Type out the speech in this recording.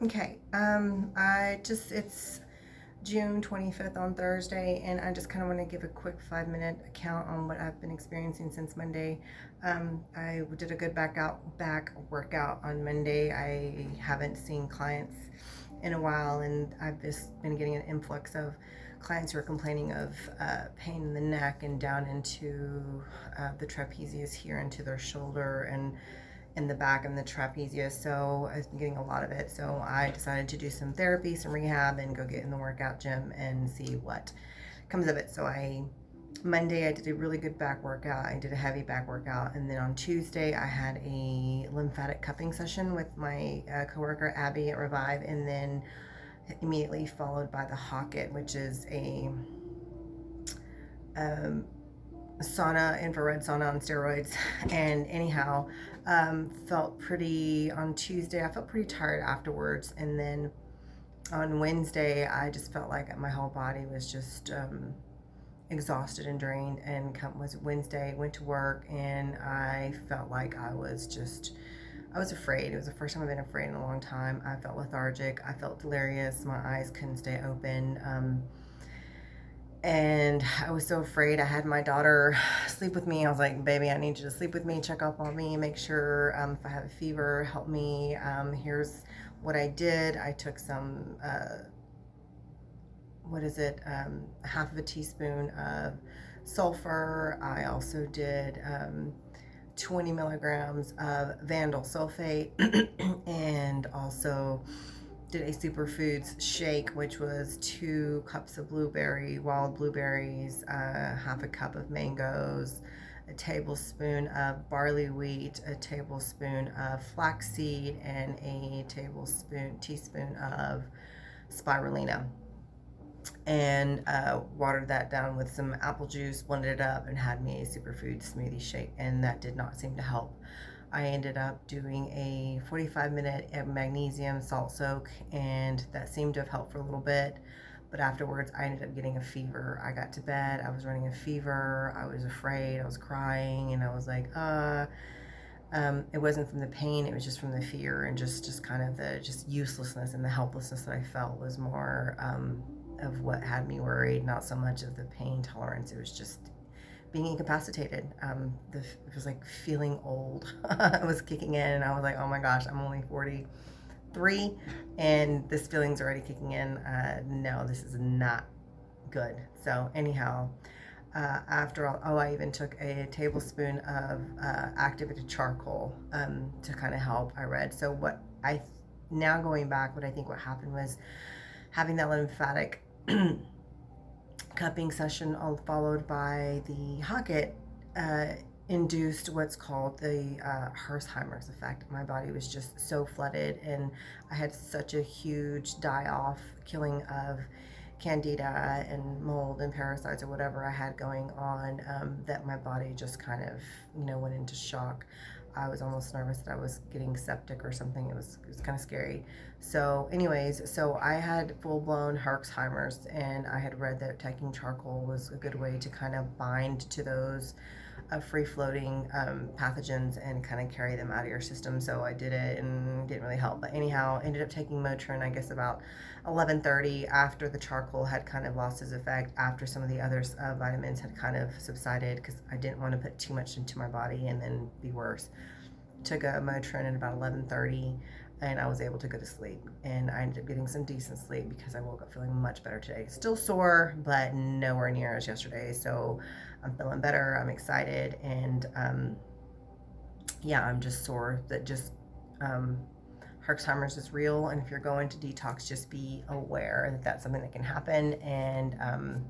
Okay. It's June 25th on Thursday, and I just kind of want to give a quick 5 minute account on what I've been experiencing since Monday. I did a good back workout on Monday. I haven't seen clients in a while, and I've just been getting an influx of clients who are complaining of pain in the neck and down into the trapezius here into their shoulder and in the back and the trapezius. So I've been getting a lot of it. So I decided to do some therapy, some rehab, and go get in the workout gym and see what comes of it. Monday I did a really good back workout. I did a heavy back workout, and then on Tuesday I had a lymphatic cupping session with my coworker Abby at Revive, and then immediately followed by the Hocket, which is a um, sauna, infrared sauna on steroids. And anyhow, felt pretty on Tuesday. I felt pretty tired afterwards, and then on Wednesday, I just felt like my whole body was just exhausted and drained. And was Wednesday, went to work, and I felt like I was afraid. It was the first time I've been afraid in a long time. I felt lethargic. I felt delirious. My eyes couldn't stay open. And I was so afraid. I had my daughter sleep with me. I was like, baby, I need you to sleep with me, check up on me, make sure if I have a fever, help me. Here's what I did. I took some, half of a teaspoon of sulfur. I also did 20 milligrams of Vandal sulfate and also did a superfoods shake, which was 2 cups of wild blueberries, half a cup of mangoes, a tablespoon of barley wheat, a tablespoon of flaxseed, and a teaspoon of spirulina. And watered that down with some apple juice, blended it up, and had me a superfood smoothie shake. And that did not seem to help. I ended up doing a 45-minute magnesium salt soak, and that seemed to have helped for a little bit. But afterwards, I ended up getting a fever. I got to bed, I was running a fever, I was afraid, I was crying, and I was like, it wasn't from the pain, it was just from the fear and just kind of the just uselessness and the helplessness that I felt was more of what had me worried, not so much of the pain tolerance. It was just being incapacitated. It was like feeling old. It was kicking in, and I was like, oh my gosh, I'm only 43, and this feeling's already kicking in. No, this is not good. So anyhow, after all, I even took a tablespoon of activated charcoal to kind of help. I read. So now going back, what happened was having that lymphatic cupping session, all followed by the Hocket, induced what's called the Hersheimer's effect. My body was just so flooded, and I had such a huge die-off killing of candida and mold and parasites or whatever I had going on, that my body just kind of, went into shock. I was almost nervous that I was getting septic or something. It was kind of scary. So, anyways, I had full blown Herxheimer's, and I had read that taking charcoal was a good way to kind of bind to those free floating pathogens and kind of carry them out of your system. So I did it and didn't really help. But anyhow, ended up taking Motrin, I guess, about 11:30 after the charcoal had kind of lost its effect, after some of the other vitamins had kind of subsided, because I didn't want to put too much into my body and then be worse. Took a Motrin at about 11:30, and I was able to go to sleep, and I ended up getting some decent sleep because I woke up feeling much better today. Still sore, but nowhere near as yesterday. So I'm feeling better. I'm excited, and yeah, I'm just sore. That just Herxheimer's is real, and if you're going to detox, just be aware that that's something that can happen. And